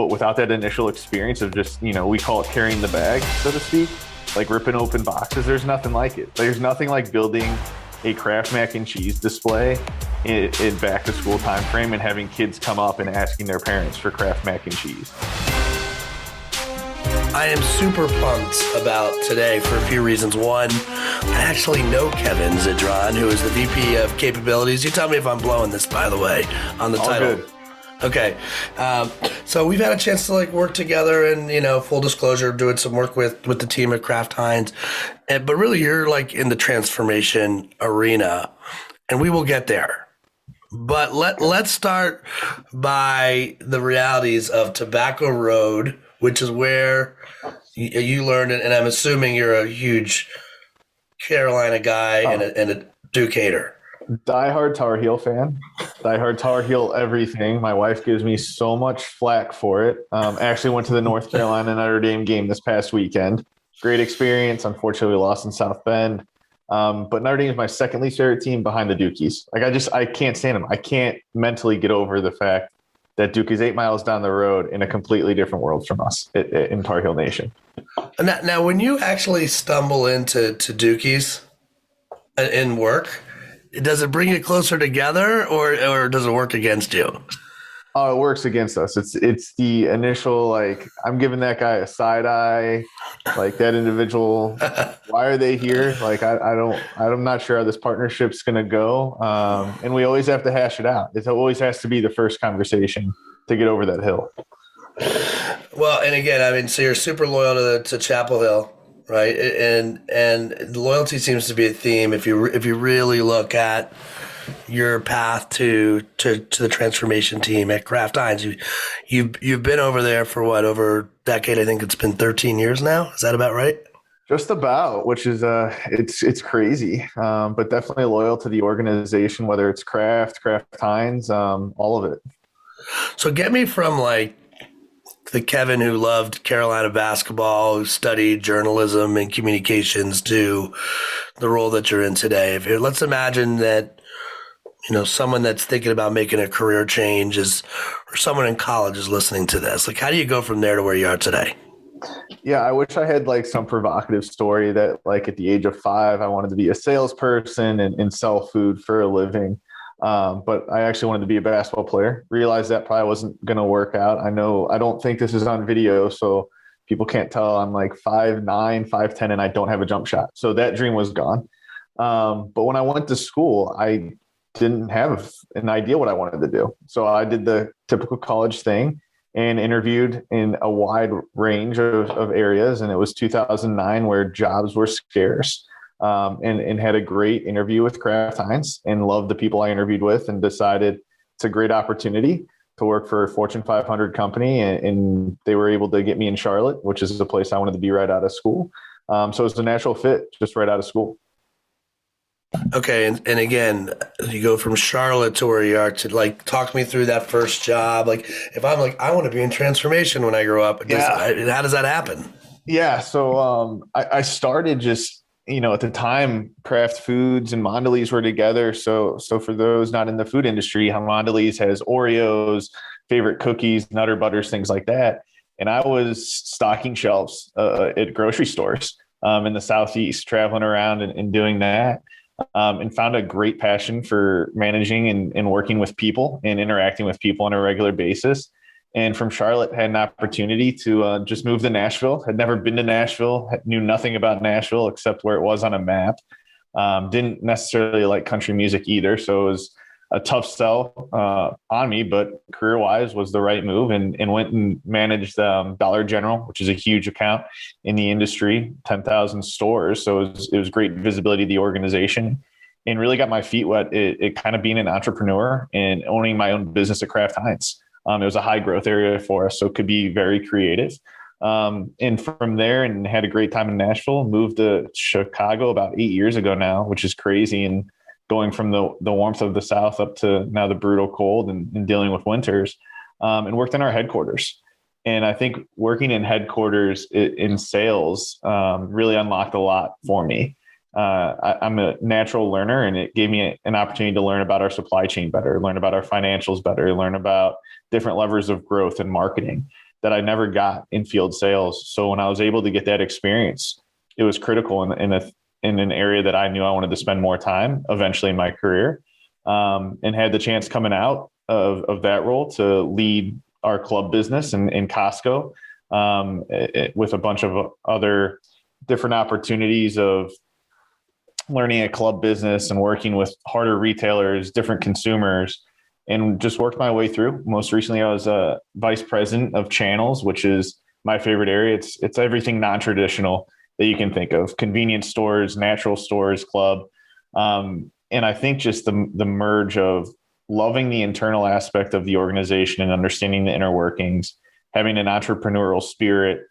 but without that initial experience of just, we call it carrying the bag, so to speak, like ripping open boxes, there's nothing like it. There's nothing like building a Kraft mac and cheese display in back to school time frame and having kids come up and asking their parents for Kraft mac and cheese. I am super pumped about today for a few reasons. One, I actually know Kevin Zidron, who is the VP of Capabilities. You tell me if I'm blowing this, by the way, on the All title. Good. Okay. So we've had a chance to work together and, full disclosure, doing some work with the team at Kraft Heinz. But really you're in the transformation arena, and we will get there. But let's start by the realities of Tobacco Road, which is where you learned it. And I'm assuming you're a huge Carolina guy and a Duke hater. Diehard Tar Heel fan. Diehard Tar Heel everything. My wife gives me so much flack for it. Actually went to the North Carolina Notre Dame game this past weekend. Great experience. Unfortunately, we lost in South Bend. But Notre Dame is my second least favorite team behind the Dukies. I can't stand them. I can't mentally get over the fact that Duke is 8 miles down the road in a completely different world from us in Tar Heel Nation. Now, when you actually stumble into Dukies in work, does it bring you closer together, or does it work against you? Oh, it works against us. It's the initial, I'm giving that guy a side eye, that individual. Why are they here? I'm not sure how this partnership's going to go. And we always have to hash it out. It always has to be the first conversation to get over that hill. Well, and again, so you're super loyal to Chapel Hill, right? And loyalty seems to be a theme if you really look at your path to the transformation team at Kraft Heinz. You've been over there for over a decade. I think it's been 13 years now. Is that about right? Just about, which is it's crazy, but definitely loyal to the organization, whether it's Kraft Heinz, all of it. So get me from the Kevin who loved Carolina basketball, who studied journalism and communications, to the role that you're in today. Let's imagine that someone that's thinking about making a career change or someone in college is listening to this. How do you go from there to where you are today? Yeah, I wish I had some provocative story that at the age of 5, I wanted to be a salesperson and sell food for a living. But I actually wanted to be a basketball player. Realized that probably wasn't going to work out. I don't think this is on video, so people can't tell I'm 5'9", 5'10", and I don't have a jump shot. So that dream was gone. But when I went to school, I didn't have an idea what I wanted to do. So I did the typical college thing and interviewed in a wide range of areas. And it was 2009 where jobs were scarce, and had a great interview with Kraft Heinz and loved the people I interviewed with, and decided it's a great opportunity to work for a Fortune 500 company. And they were able to get me in Charlotte, which is a place I wanted to be right out of school. So it was a natural fit just right out of school. Okay. And again, you go from Charlotte to where you are to talk me through that first job. If I'm I want to be in transformation when I grow up, how does that happen? Yeah. So I started just, at the time, Kraft Foods and Mondelez were together. So for those not in the food industry, Mondelez has Oreos, favorite cookies, Nutter Butters, things like that. And I was stocking shelves at grocery stores in the Southeast, traveling around and doing that. And found a great passion for managing and working with people and interacting with people on a regular basis. And from Charlotte, had an opportunity to just move to Nashville. Had never been to Nashville, knew nothing about Nashville except where it was on a map. Didn't necessarily like country music either. So it was a tough sell on me, but career-wise was the right move, and went and managed Dollar General, which is a huge account in the industry, 10,000 stores. So it was great visibility of the organization, and really got my feet wet. It kind of being an entrepreneur and owning my own business at Kraft Heinz. It was a high growth area for us, so it could be very creative. And from there, and had a great time in Nashville, moved to Chicago about 8 years ago now, which is crazy. And going from the warmth of the South up to now the brutal cold and dealing with winters, and worked in our headquarters. And I think working in headquarters in sales really unlocked a lot for me. I'm a natural learner, and it gave me an opportunity to learn about our supply chain better, learn about our financials better, learn about different levers of growth and marketing. that I never got in field sales. So when I was able to get that experience, it was critical in an area that I knew I wanted to spend more time eventually in my career, and had the chance coming out of that role to lead our club business in Costco, with a bunch of other different opportunities of learning a club business and working with harder retailers, different consumers, and just worked my way through. Most recently, I was a vice president of channels, which is my favorite area. It's everything non-traditional that you can think of: convenience stores, natural stores, club. And I think just the merge of loving the internal aspect of the organization and understanding the inner workings, having an entrepreneurial spirit,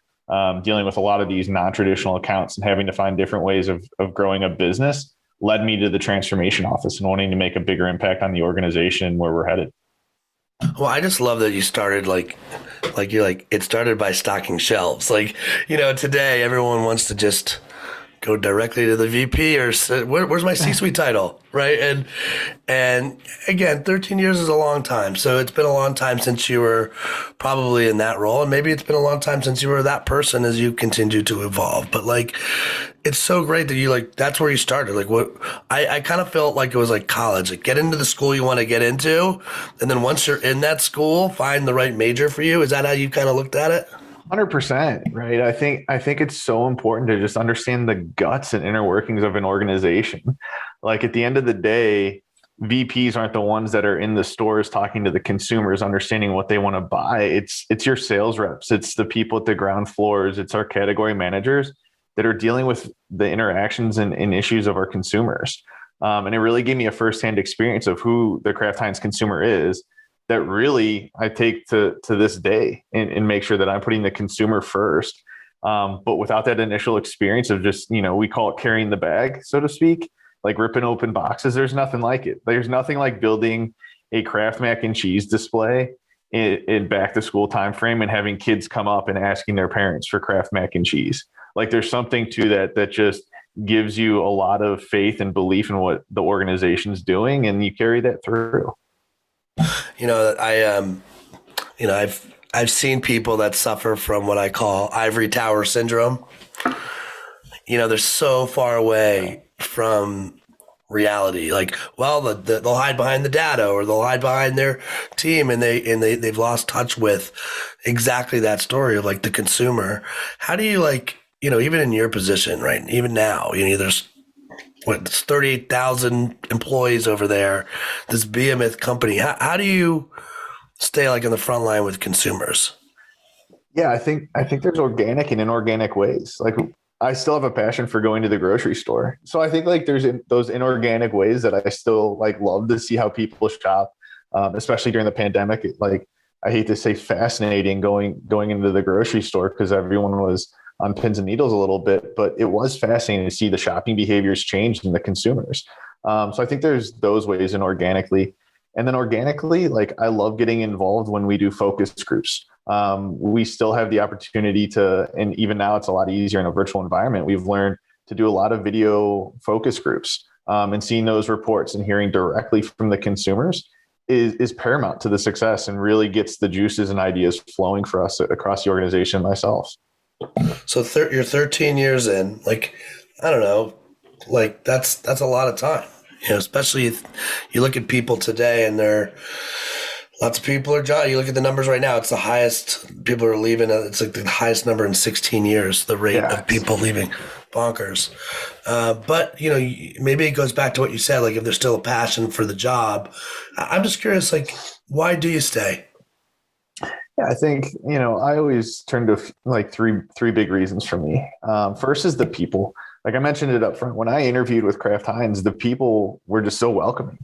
dealing with a lot of these non-traditional accounts and having to find different ways of growing a business led me to the transformation office and wanting to make a bigger impact on the organization where we're headed. Well, I just love that you started it started by stocking shelves. Today everyone wants to just go directly to the VP or where's my C-suite title, right? And again, 13 years is a long time. So it's been a long time since you were probably in that role, and maybe it's been a long time since you were that person as you continue to evolve. But it's so great that that's where you started. I kind of felt like it was like college. Get into the school you want to get into, and then once you're in that school, find the right major for you. Is that how you kind of looked at it? 100%, right? I think it's so important to just understand the guts and inner workings of an organization. At the end of the day, VPs aren't the ones that are in the stores talking to the consumers, understanding what they want to buy. It's your sales reps. It's the people at the ground floors. It's our category managers that are dealing with the interactions and issues of our consumers. And it really gave me a firsthand experience of who the Kraft Heinz consumer is, that really I take to this day and make sure that I'm putting the consumer first. But without that initial experience of just, we call it carrying the bag, so to speak, like ripping open boxes, there's nothing like it. There's nothing like building a Kraft mac and cheese display in back to school timeframe and having kids come up and asking their parents for Kraft mac and cheese. There's something to that just gives you a lot of faith and belief in what the organization's doing, and you carry that through. I've seen people that suffer from what I call ivory tower syndrome. They're so far away from reality. They'll hide behind the data, or they'll hide behind their team, and they've lost touch with exactly that story of the consumer. How do you even in your position, right? Even now, there's 38,000 employees over there, this behemoth company. How do you stay in the front line with consumers? Yeah, I think there's organic and inorganic ways. I still have a passion for going to the grocery store. So I think there's those inorganic ways that I still love to see how people shop, especially during the pandemic. I hate to say fascinating going into the grocery store because everyone was on pins and needles a little bit, but it was fascinating to see the shopping behaviors change in the consumers. So I think there's those ways inorganically. And then organically, I love getting involved when we do focus groups. We still have the opportunity to, and even now it's a lot easier in a virtual environment. We've learned to do a lot of video focus groups, and seeing those reports and hearing directly from the consumers is paramount to the success and really gets the juices and ideas flowing for us across the organization myself. So you're 13 years in, I don't know, that's a lot of time, especially if you look at people today and lots of people are, you look at the numbers right now, it's the highest people are leaving. It's the highest number in 16 years, the rate of people leaving. Bonkers. But maybe it goes back to what you said, if there's still a passion for the job. I'm just curious, why do you stay? Yeah, I think, I always turn to three big reasons for me. First is the people. I mentioned it up front, when I interviewed with Kraft Heinz, the people were just so welcoming.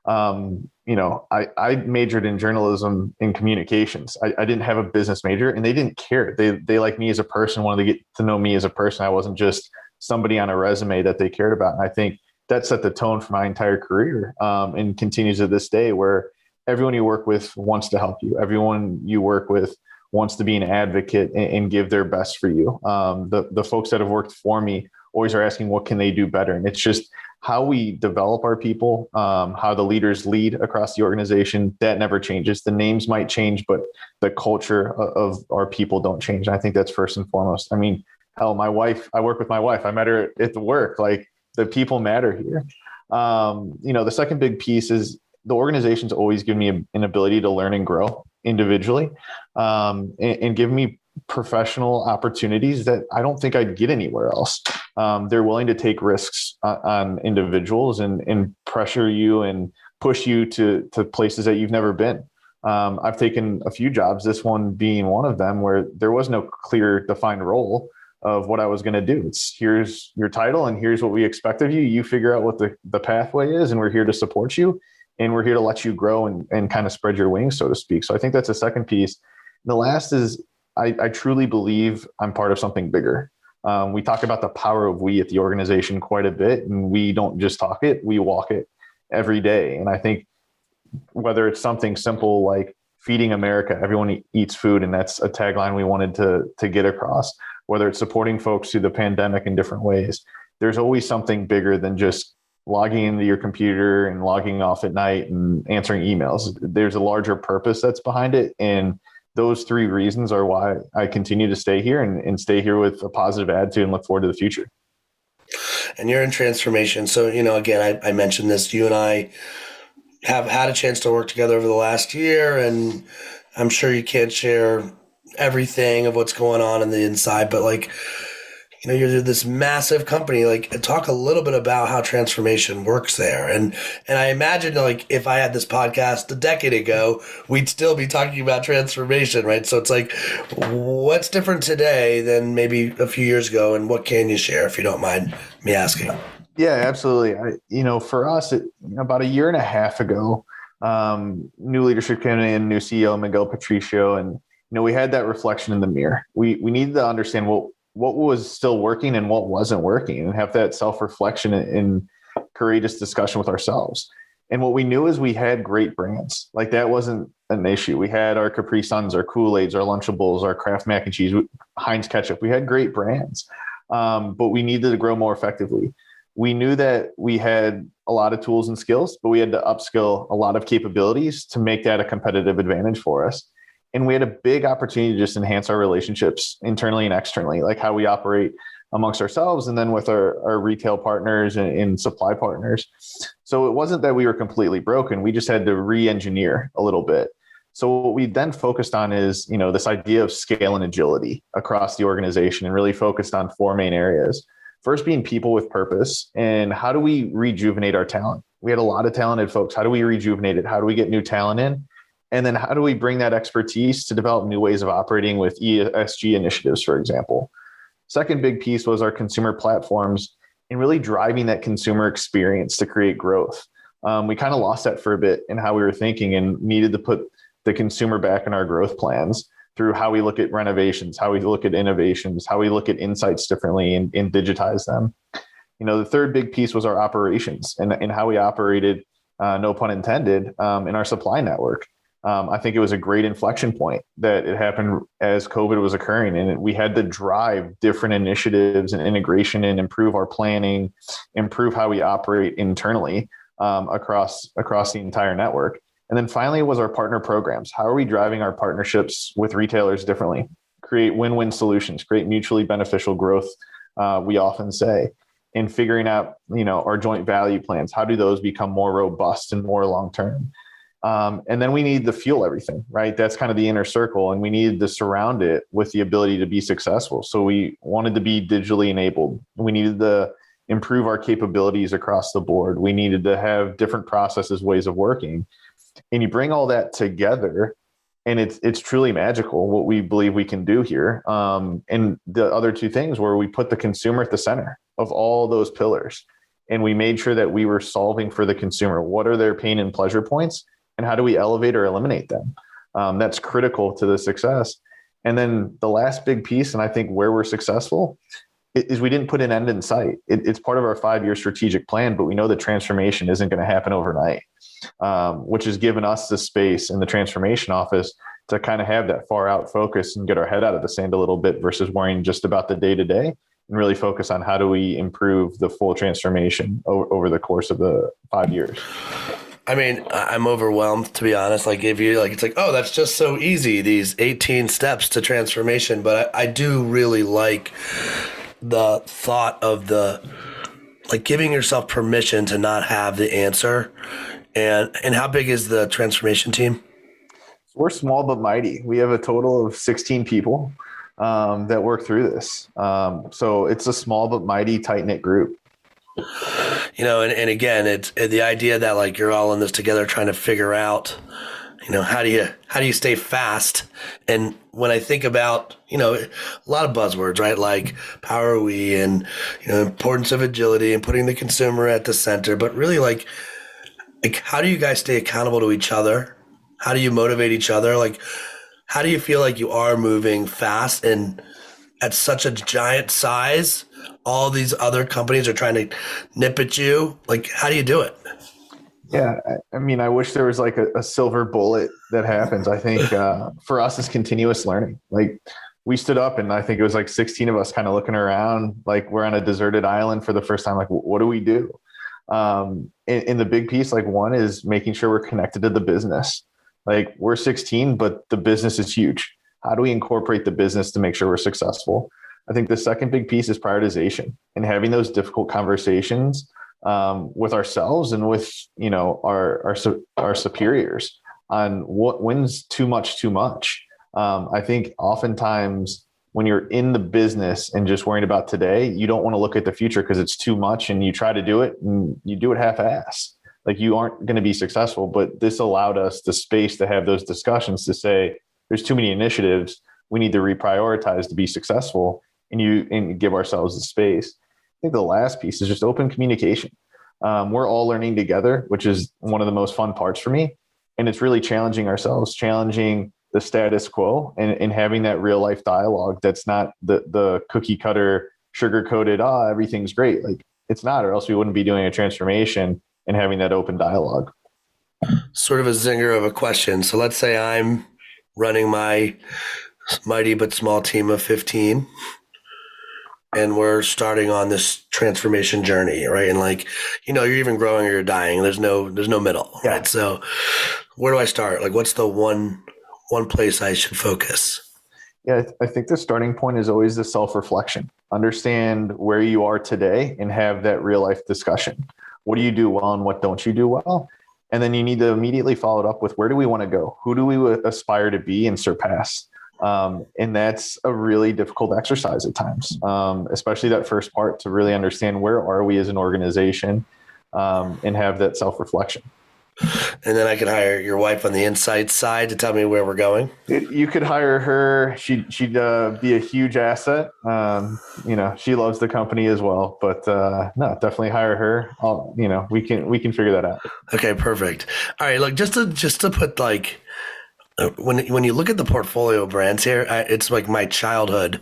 I majored in journalism and communications. I didn't have a business major, and they didn't care. They liked me as a person, wanted to get to know me as a person. I wasn't just somebody on a resume that they cared about. And I think that set the tone for my entire career, and continues to this day, where everyone you work with wants to help you. Everyone you work with wants to be an advocate and give their best for you. The folks that have worked for me always are asking, what can they do better? And it's just how we develop our people, how the leaders lead across the organization, that never changes. The names might change, but the culture of our people don't change. And I think that's first and foremost. I mean, hell, my wife, I work with my wife. I met her at the work. Like, the people matter here. The second big piece is the organization's always given me an ability to learn and grow individually, and give me professional opportunities that I don't think I'd get anywhere else. They're willing to take risks on individuals and pressure you and push you to places that you've never been. I've taken a few jobs, this one being one of them, where there was no clear defined role of what I was going to do. It's, here's your title and here's what we expect of you. You figure out what the pathway is, and we're here to support you, and we're here to let you grow and kind of spread your wings, so to speak. So I think that's the second piece. The last is I truly believe I'm part of something bigger. We talk about the power of we at the organization quite a bit, and we don't just talk it, we walk it every day. And I think whether it's something simple like feeding America, everyone eats food, and that's a tagline we wanted to get across, whether it's supporting folks through the pandemic in different ways, there's always something bigger than just logging into your computer and logging off at night and answering emails. There's a larger purpose that's behind it. And those three reasons are why I continue to stay here and stay here with a positive attitude and look forward to the future. And you're in transformation. So, again, I mentioned this, you and I have had a chance to work together over the last year, and I'm sure you can't share everything of what's going on in the inside, but you're this massive company. Talk a little bit about how transformation works there. And I imagine if I had this podcast a decade ago, we'd still be talking about transformation, right? So it's what's different today than maybe a few years ago, and what can you share, if you don't mind me asking? Yeah, absolutely. For us, about a year and a half ago, new leadership came in, new CEO, Miguel Patricio, and we had that reflection in the mirror. We needed to understand what was still working and what wasn't working, and have that self-reflection and courageous discussion with ourselves. And what we knew is we had great brands. That wasn't an issue. We had our Capri Suns, our Kool-Aids, our Lunchables, our Kraft mac and cheese, Heinz ketchup. We had great brands, but we needed to grow more effectively. We knew that we had a lot of tools and skills, but we had to upskill a lot of capabilities to make that a competitive advantage for us. And we had a big opportunity to just enhance our relationships internally and externally, like how we operate amongst ourselves and then with our retail partners and supply partners. So it wasn't that we were completely broken. We just had to re-engineer a little bit. So what we then focused on is, this idea of scale and agility across the organization, and really focused on four main areas. First being people with purpose, and how do we rejuvenate our talent? We had a lot of talented folks. How do we rejuvenate it? How do we get new talent in? And then how do we bring that expertise to develop new ways of operating with ESG initiatives, for example? Second big piece was our consumer platforms and really driving that consumer experience to create growth. We kind of lost that for a bit in how we were thinking, and needed to put the consumer back in our growth plans through how we look at renovations, how we look at innovations, how we look at insights differently and digitize them. The third big piece was our operations and how we operated, no pun intended, in our supply network. I think it was a great inflection point that it happened as COVID was occurring, and we had to drive different initiatives and integration and improve our planning, improve how we operate internally across the entire network. And then finally was our partner programs. How are we driving our partnerships with retailers differently? Create win-win solutions, create mutually beneficial growth, we often say, and figuring out, our joint value plans. How do those become more robust and more long-term? And then we need to fuel everything, right? That's kind of the inner circle. And we needed to surround it with the ability to be successful. So we wanted to be digitally enabled. We needed to improve our capabilities across the board. We needed to have different processes, ways of working. And you bring all that together, and it's truly magical what we believe we can do here. And the other two things were we put the consumer at the center of all those pillars. And we made sure that we were solving for the consumer. What are their pain and pleasure points? And how do we elevate or eliminate them? That's critical to the success. And then the last big piece, and I think where we're successful, is we didn't put an end in sight. It's part of our 5-year strategic plan, but we know the transformation isn't going to happen overnight, which has given us the space in the transformation office to kind of have that far out focus and get our head out of the sand a little bit versus worrying just about the day to day and really focus on how do we improve the full transformation over the course of the 5 years. I mean, I'm overwhelmed, to be honest. Like, if you like, it's like, oh, that's just so easy, these 18 steps to transformation. But I do really like the thought of like giving yourself permission to not have the answer. And how big is the transformation team? We're small but mighty. We have a total of 16 people that work through this. So it's a small but mighty, tight knit group. And again, it's the idea that like you're all in this together, trying to figure out, how do you stay fast? And when I think about, a lot of buzzwords, right? Like power we and, importance of agility and putting the consumer at the center, but really like how do you guys stay accountable to each other? How do you motivate each other? Like, how do you feel like you are moving fast and at such a giant size, all these other companies are trying to nip at you? Like, how do you do it? Yeah. I mean, I wish there was like a silver bullet that happens. I think for us, it's continuous learning. Like we stood up and I think it was like 16 of us kind of looking around, like we're on a deserted island for the first time. Like, what do we do? In the big piece, like one is making sure we're connected to the business. Like we're 16, but the business is huge. How do we incorporate the business to make sure we're successful? I think the second big piece is prioritization and having those difficult conversations with ourselves and with, our superiors on when's too much. I think oftentimes when you're in the business and just worrying about today, you don't want to look at the future because it's too much and you try to do it and you do it half-ass. Like you aren't going to be successful, but this allowed us the space to have those discussions to say, there's too many initiatives. We need to reprioritize to be successful and give ourselves the space. I think the last piece is just open communication. We're all learning together, which is one of the most fun parts for me. And it's really challenging ourselves, challenging the status quo and having that real life dialogue. That's not the cookie cutter, sugar coated, everything's great. Like it's not, or else we wouldn't be doing a transformation and having that open dialogue. Sort of a zinger of a question. So let's say I'm running my mighty but small team of 15 and we're starting on this transformation journey, right? And like, you're even growing or you're dying. There's no middle, right? Yeah. So where do I start? Like, what's the one place I should focus? Yeah, I think the starting point is always the self-reflection. Understand where you are today and have that real life discussion. What do you do well and what don't you do well? And then you need to immediately follow it up with where do we want to go? Who do we aspire to be and surpass? And that's a really difficult exercise at times, especially that first part to really understand where are we as an organization and have that self-reflection. And then I could hire your wife on the insight side to tell me where we're going. You could hire her. She'd be a huge asset. She loves the company as well, but no, definitely hire her. We can figure that out. Okay, perfect. All right, look, just to put like, when you look at the portfolio brands here, it's like my childhood,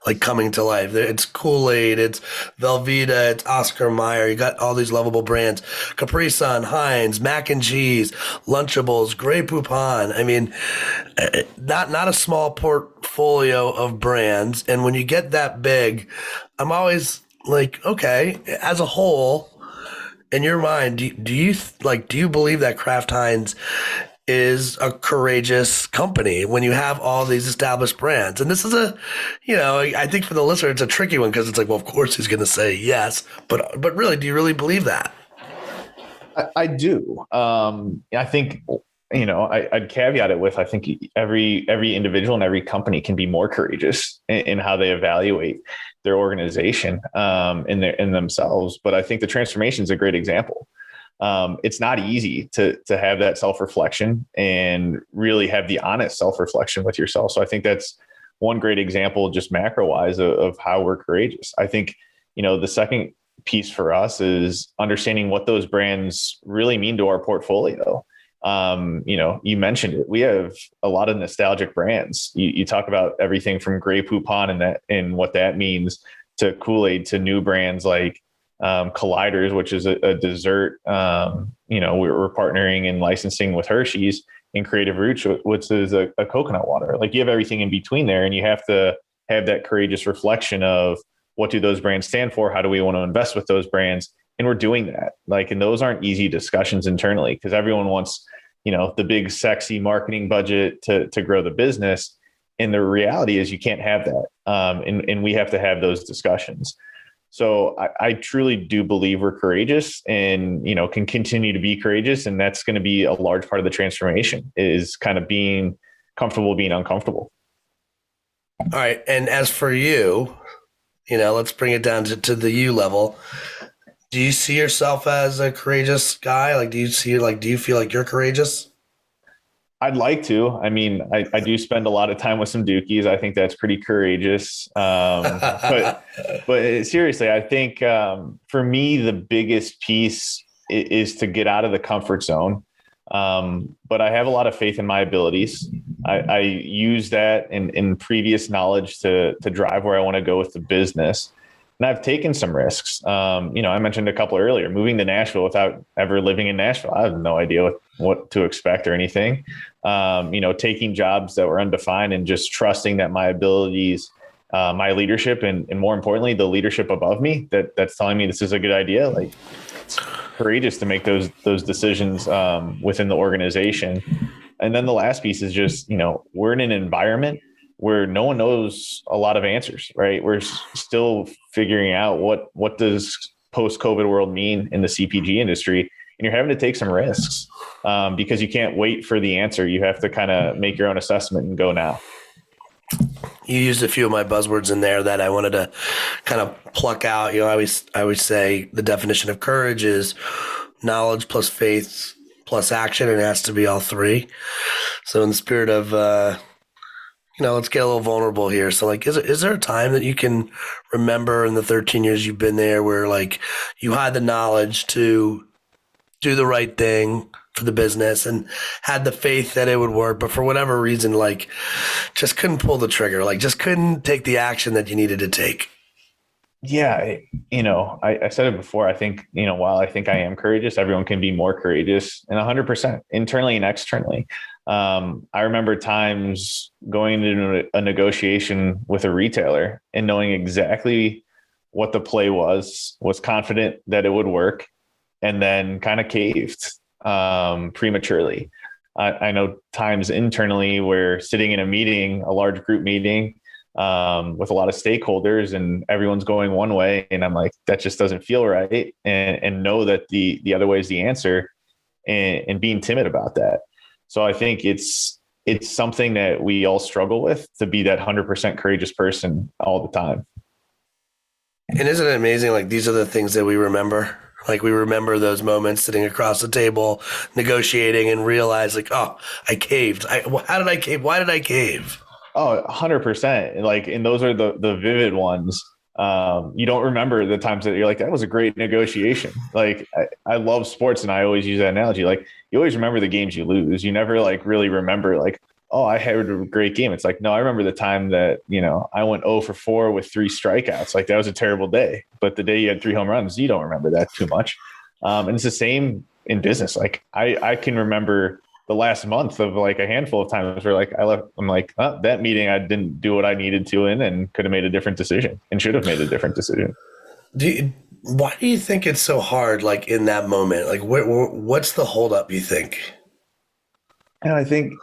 like coming to life. It's Kool-Aid, it's Velveeta, it's Oscar Mayer. You got all these lovable brands: Capri Sun, Heinz, mac and cheese, Lunchables, Grey Poupon. I mean, not a small portfolio of brands. And when you get that big, I'm always like, okay, as a whole, in your mind, do you believe that Kraft Heinz is a courageous company when you have all these established brands? And this is I think for the listener, it's a tricky one because it's like, well, of course he's going to say yes, but really, do you really believe that? I do. I think, I'd caveat it with, I think every individual and every company can be more courageous in how they evaluate their organization in themselves. But I think the transformation is a great example. It's not easy to have that self-reflection and really have the honest self-reflection with yourself. So I think that's one great example, just macro-wise, of how we're courageous. I think, the second piece for us is understanding what those brands really mean to our portfolio. You mentioned it. We have a lot of nostalgic brands. You talk about everything from Grey Poupon and what that means to Kool-Aid, to new brands like Colliders, which is a dessert. We're partnering and licensing with Hershey's, in Creative Roots, which is a coconut water. Like you have everything in between there, and you have to have that courageous reflection of what do those brands stand for? How do we want to invest with those brands? And we're doing that. Like, and those aren't easy discussions internally because everyone wants, the big sexy marketing budget to grow the business. And the reality is you can't have that. And we have to have those discussions. So I truly do believe we're courageous and, can continue to be courageous. And that's going to be a large part of the transformation is kind of being comfortable, being uncomfortable. All right. And as for you, let's bring it down to the you level. Do you see yourself as a courageous guy? Like, do you feel like you're courageous? I'd like to. I mean, I do spend a lot of time with some dookies. I think that's pretty courageous. But seriously, I think for me, the biggest piece is to get out of the comfort zone. But I have a lot of faith in my abilities. I use that in previous knowledge to drive where I want to go with the business. And I've taken some risks. I mentioned a couple earlier, moving to Nashville without ever living in Nashville. I have no idea what to expect or anything. Taking jobs that were undefined and just trusting that my abilities, my leadership, and more importantly, the leadership above me that's telling me this is a good idea. Like, it's courageous to make those decisions within the organization. And then the last piece is just, we're in an environment where no one knows a lot of answers, right? We're still figuring out what does post-COVID world mean in the CPG industry. And you're having to take some risks because you can't wait for the answer. You have to kind of make your own assessment and go now. You used a few of my buzzwords in there that I wanted to kind of pluck out. I always say the definition of courage is knowledge plus faith plus action. And it has to be all three. So in the spirit of, let's get a little vulnerable here. So like, is there a time that you can remember in the 13 years you've been there where like you had the knowledge to do the right thing for the business and had the faith that it would work, but for whatever reason, like just couldn't pull the trigger, like just couldn't take the action that you needed to take? Yeah. I said it before. I think, while I think I am courageous, everyone can be more courageous, and 100% internally and externally. I remember times going into a negotiation with a retailer and knowing exactly what the play was confident that it would work, and then kind of caved prematurely. I know times internally where sitting in a meeting, a large group meeting, with a lot of stakeholders, and everyone's going one way, and I'm like, that just doesn't feel right, and know that the other way is the answer, and being timid about that. So I think it's something that we all struggle with, to be that 100% courageous person all the time. And isn't it amazing? Like, these are the things that we remember. Like, we remember those moments sitting across the table, negotiating, and realize like, oh, I caved. How did I cave? Why did I cave? Oh, 100%. Like, and those are the vivid ones. You don't remember the times that you're like, that was a great negotiation. Like, I love sports, and I always use that analogy. Like, you always remember the games you lose. You never like really remember like, oh, I had a great game. It's like, no, I remember the time that, I went 0 for 4 with 3 strikeouts. Like, that was a terrible day. But the day you had 3 home runs, you don't remember that too much. And it's the same in business. Like, I can remember the last month of like a handful of times where like I'm like, oh, that meeting, I didn't do what I needed to in, and could have made a different decision, and should have made a different decision. Why do you think it's so hard? Like, in that moment, like what's the holdup, you think? And I think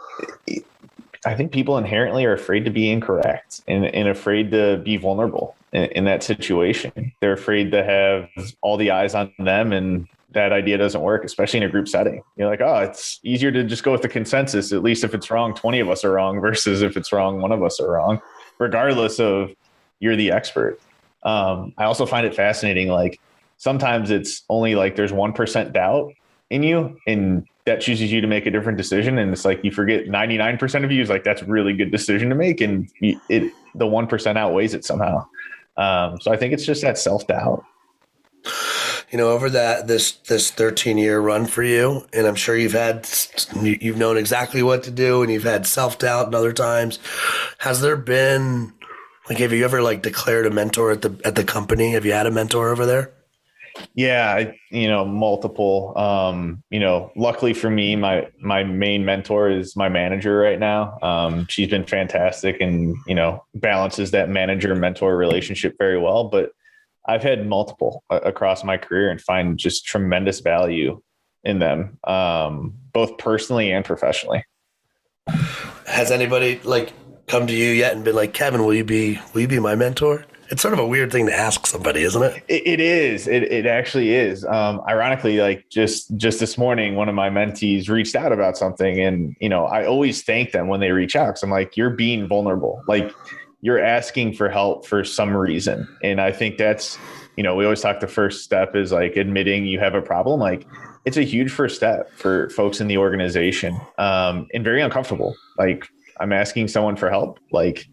people inherently are afraid to be incorrect, and afraid to be vulnerable in that situation. They're afraid to have all the eyes on them, and that idea doesn't work, especially in a group setting. You're like, oh, it's easier to just go with the consensus. At least if it's wrong, 20 of us are wrong, versus if it's wrong, 1 of us are wrong, regardless of you're the expert. I also find it fascinating. Like, sometimes it's only like there's 1% doubt in you, and that chooses you to make a different decision. And it's like, you forget 99% of you is like, that's a really good decision to make. And the 1% outweighs it somehow. So I think it's just that self-doubt. Over this 13-year run for you, and I'm sure you've known exactly what to do, and you've had self-doubt and other times. Has there been, like, have you ever like declared a mentor at the company? Have you had a mentor over there? Yeah, multiple. Luckily for me, my main mentor is my manager right now. She's been fantastic and, balances that manager mentor relationship very well. But I've had multiple across my career and find just tremendous value in them, both personally and professionally. Has anybody like come to you yet and been like, Kevin, will you be my mentor? It's sort of a weird thing to ask somebody, isn't it? It is. It actually is. Ironically, like just this morning, one of my mentees reached out about something, and I always thank them when they reach out because I'm like, you're being vulnerable, like you're asking for help for some reason, and I think that's we always talk the first step is like admitting you have a problem. Like it's a huge first step for folks in the organization, and very uncomfortable. Like I'm asking someone for help, like.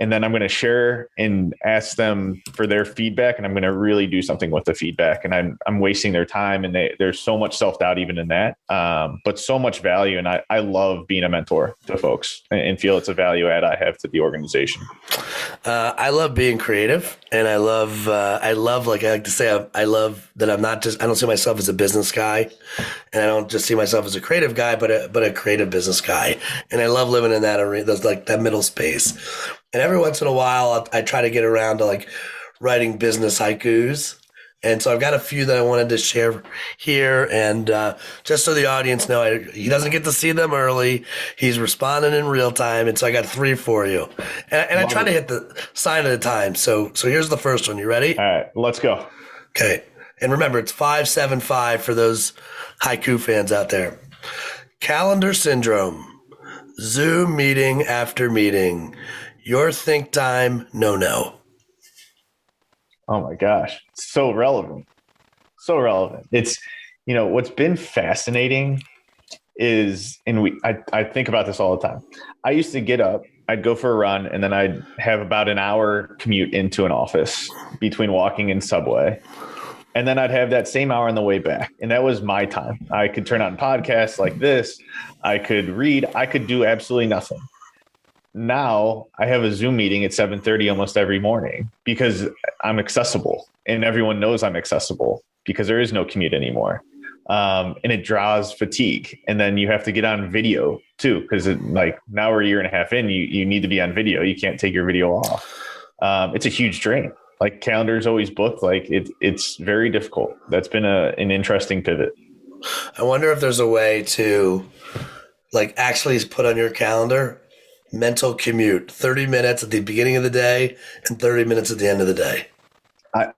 And then I'm going to share and ask them for their feedback, and I'm going to really do something with the feedback. And I'm wasting their time, and there's so much self-doubt even in that, but so much value. And I love being a mentor to folks and feel it's a value add I have to the organization. I love being creative, and I love like I like to say, I love that I don't see myself as a business guy, and I don't just see myself as a creative guy, but a creative business guy. And I love living in that arena, like that middle space. And every once in a while, I try to get around to like writing business haikus. And so I've got a few that I wanted to share here. And just so the audience know, he doesn't get to see them early. He's responding in real time. And so I got 3 for you. And I try to hit the sign of the time. So here's the first one. You ready? All right, let's go. Okay. And remember, it's 575 for those haiku fans out there. Calendar syndrome. Zoom meeting after meeting. Your think time, no. Oh my gosh. So relevant. So relevant. It's, what's been fascinating is, and I think about this all the time. I used to get up, I'd go for a run, and then I'd have about an hour commute into an office between walking and subway. And then I'd have that same hour on the way back. And that was my time. I could turn on podcasts like this. I could read. I could do absolutely nothing. Now I have a Zoom meeting at 7:30 almost every morning because I'm accessible and everyone knows I'm accessible because there is no commute anymore. And it draws fatigue. And then you have to get on video too, because like now we're a year and a half in, you need to be on video. You can't take your video off. It's a huge drain. Like calendar is always booked. Like it's very difficult. That's been an interesting pivot. I wonder if there's a way to like actually put on your calendar mental commute, 30 minutes at the beginning of the day and 30 minutes at the end of the day.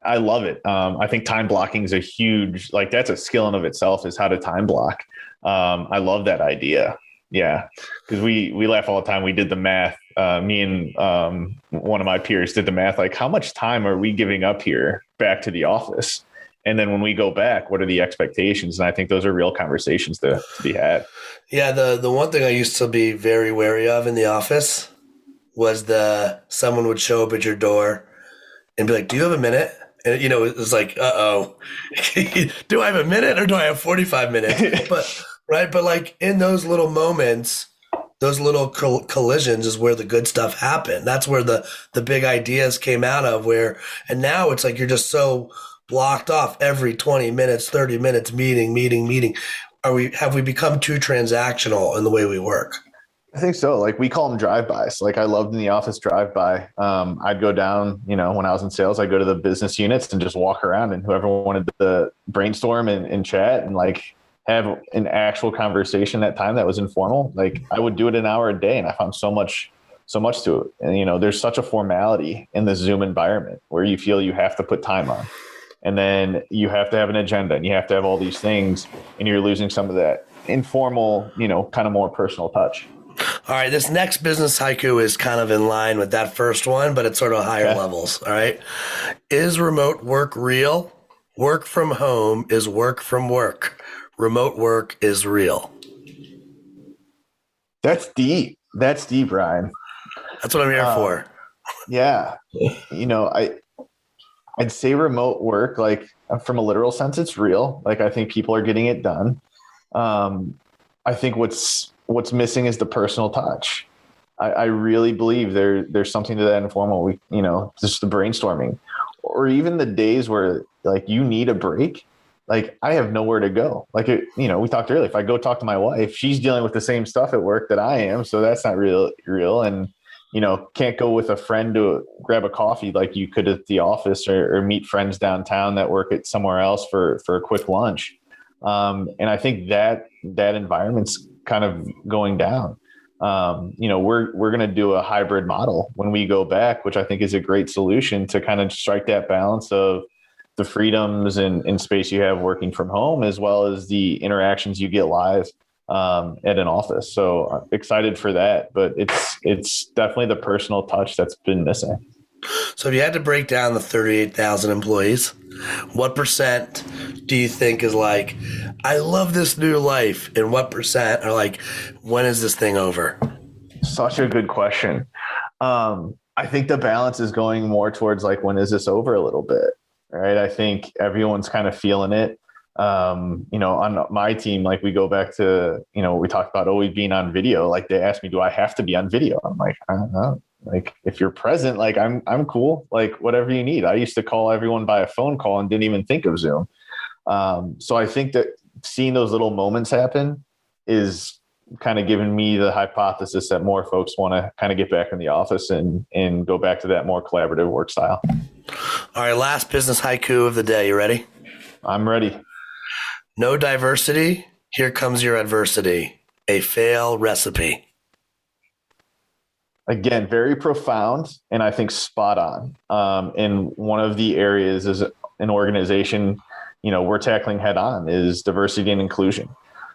I love it. I think time blocking is a huge, like that's a skill in of itself is how to time block. I love that idea. Yeah. Cause we laugh all the time. We did the math. Me and one of my peers did the math, like how much time are we giving up here back to the office? And then when we go back, what are the expectations? And I think those are real conversations to be had. Yeah. The one thing I used to be very wary of in the office was someone would show up at your door and be like, do you have a minute? And, it was like, uh-oh, do I have a minute or do I have 45 minutes? But right. But like in those little moments, those little collisions is where the good stuff happened. That's where the big ideas came out of and now it's like, you're just so blocked off every 20 minutes, 30 minutes, meeting. Have we become too transactional in the way we work? I think so. Like we call them drive-bys. Like I loved in the office drive-by. I'd go down, when I was in sales, I'd go to the business units and just walk around and whoever wanted to brainstorm and chat and like have an actual conversation that time that was informal. Like I would do it an hour a day and I found so much to it. And, there's such a formality in the Zoom environment where you feel you have to put time on. And then you have to have an agenda and you have to have all these things and you're losing some of that informal, kind of more personal touch. All right. This next business haiku is kind of in line with that first one, but it's sort of higher levels. All right. Is remote work real? Work from home is work from work. Remote work is real. That's deep. Ryan. That's what I'm here for. Yeah. I'd say remote work, like from a literal sense, it's real. Like I think people are getting it done. I think what's missing is the personal touch. I really believe there's something to that informal, just the brainstorming or even the days where like you need a break, like I have nowhere to go. Like, we talked earlier, if I go talk to my wife, she's dealing with the same stuff at work that I am. So that's not real. And, can't go with a friend to grab a coffee like you could at the office, or meet friends downtown that work at somewhere else for a quick lunch. And I think that environment's kind of going down. We're going to do a hybrid model when we go back, which I think is a great solution to kind of strike that balance of the freedoms and space you have working from home, as well as the interactions you get live at an office. So I'm excited for that, but it's definitely the personal touch that's been missing. So if you had to break down the 38,000 employees, what percent do you think is like, I love this new life? And what percent are like, when is this thing over? Such a good question. I think the balance is going more towards like, when is this over a little bit, right? I think everyone's kind of feeling it. On my team, like we go back to, we talked about always being on video. Like they asked me, do I have to be on video? I'm like, I don't know. Like if you're present, like I'm cool. Like whatever you need. I used to call everyone by a phone call and didn't even think of Zoom. So I think that seeing those little moments happen is kind of giving me the hypothesis that more folks want to kind of get back in the office and go back to that more collaborative work style. All right. Last business haiku of the day. You ready? I'm ready. No diversity. Here comes your adversity. A fail recipe. Again, very profound and I think spot on. And one of the areas is an organization, we're tackling head on is diversity and inclusion.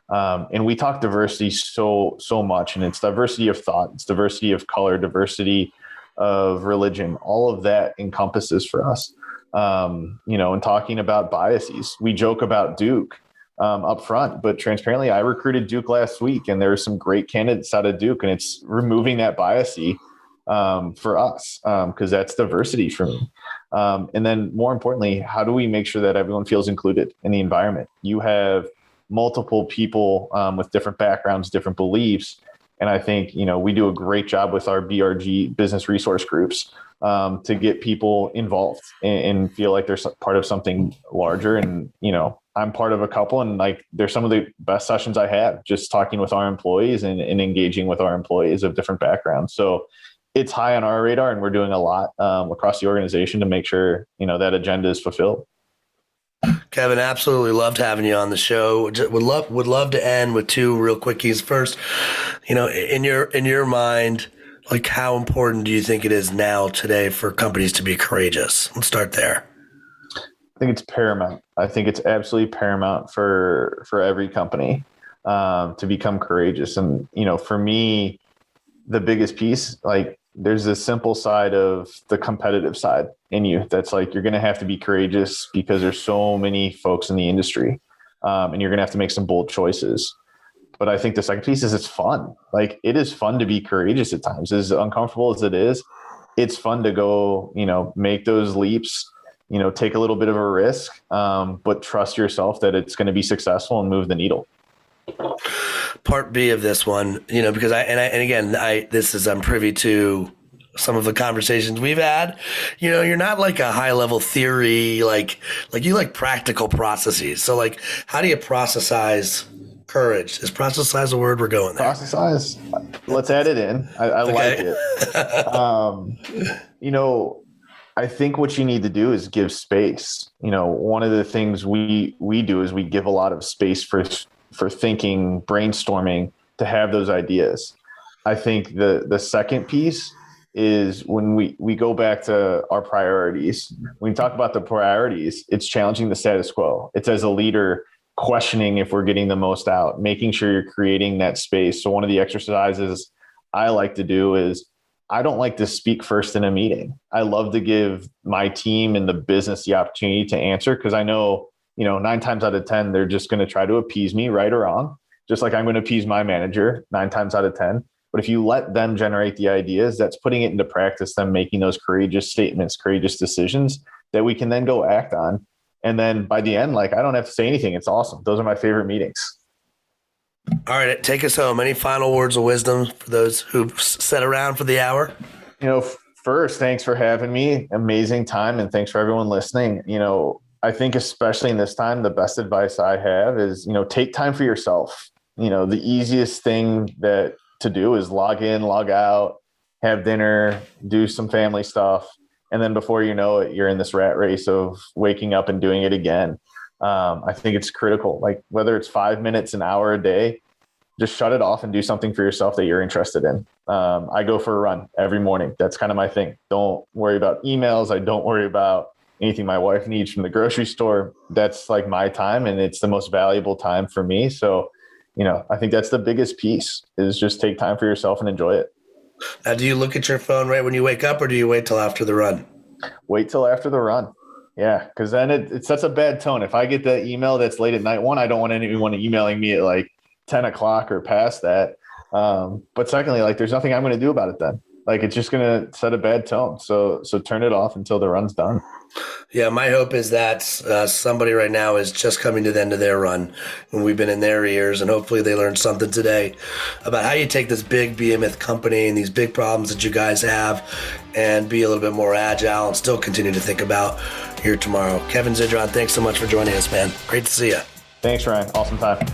And we talk diversity so much, and it's diversity of thought, it's diversity of color, diversity of religion, all of that encompasses for us. And talking about biases, we joke about Duke up front, but transparently, I recruited Duke last week, and there were some great candidates out of Duke, and it's removing that biasy for us because that's diversity for me. And then more importantly, how do we make sure that everyone feels included in the environment? You have multiple people with different backgrounds, different beliefs. And I think, we do a great job with our BRG business resource groups to get people involved and feel like they're part of something larger. And, I'm part of a couple, and like, they're some of the best sessions I have, just talking with our employees and engaging with our employees of different backgrounds. So it's high on our radar, and we're doing a lot across the organization to make sure, that agenda is fulfilled. Kevin, absolutely loved having you on the show. Would love to end with two real quickies. First, in your mind, like how important do you think it is now today for companies to be courageous? Let's start there. I think it's paramount. I think it's absolutely paramount for every company to become courageous. And, for me, the biggest piece, like there's this simple side of the competitive side in you. That's like, you're going to have to be courageous because there's so many folks in the industry and you're going to have to make some bold choices. But I think the second piece is it's fun. Like it is fun to be courageous at times, as uncomfortable as it is. It's fun to go, make those leaps, take a little bit of a risk, but trust yourself that it's going to be successful and move the needle. Part B of this one, because I'm privy to some of the conversations we've had. You're not like a high level theory, like you like practical processes. So like, how do you processize courage? Is processize a word? We're going there. Processize. Let's add it in. I like it. I think what you need to do is give space. One of the things we do is we give a lot of space for thinking, brainstorming, to have those ideas. I think the second piece is when we go back to our priorities. When we talk about the priorities, it's challenging the status quo. It's as a leader questioning if we're getting the most out, making sure you're creating that space. So one of the exercises I like to do is, I don't like to speak first in a meeting. I love to give my team and the business the opportunity to answer, because I know, 9 times out of 10, they're just going to try to appease me, right or wrong, just like I'm going to appease my manager 9 times out of 10. But if you let them generate the ideas, that's putting it into practice, them making those courageous statements, courageous decisions that we can then go act on. And then by the end, like, I don't have to say anything. It's awesome. Those are my favorite meetings. All right, take us home. Any final words of wisdom for those who've sat around for the hour? First, thanks for having me. Amazing time. And thanks for everyone listening. I think especially in this time, the best advice I have is, take time for yourself. The easiest thing to do is log in, log out, have dinner, do some family stuff. And then before you know it, you're in this rat race of waking up and doing it again. I think it's critical, like whether it's 5 minutes, an hour a day, just shut it off and do something for yourself that you're interested in. I go for a run every morning. That's kind of my thing. Don't worry about emails. I don't worry about anything my wife needs from the grocery store. That's like my time, and it's the most valuable time for me. So, I think that's the biggest piece is just take time for yourself and enjoy it. Now, do you look at your phone right when you wake up, or do you wait till after the run? Wait till after the run. Yeah, because then it sets a bad tone. If I get the email that's late at night, one, I don't want anyone emailing me at like 10 o'clock or past that. But secondly, like there's nothing I'm going to do about it then. Like it's just going to set a bad tone. So turn it off until the run's done. Yeah, my hope is that somebody right now is just coming to the end of their run, and we've been in their ears, and hopefully they learned something today about how you take this big behemoth company and these big problems that you guys have and be a little bit more agile and still continue to think about your tomorrow. Kevin Zidron, thanks so much for joining us, man. Great to see you. Thanks, Ryan. Awesome time.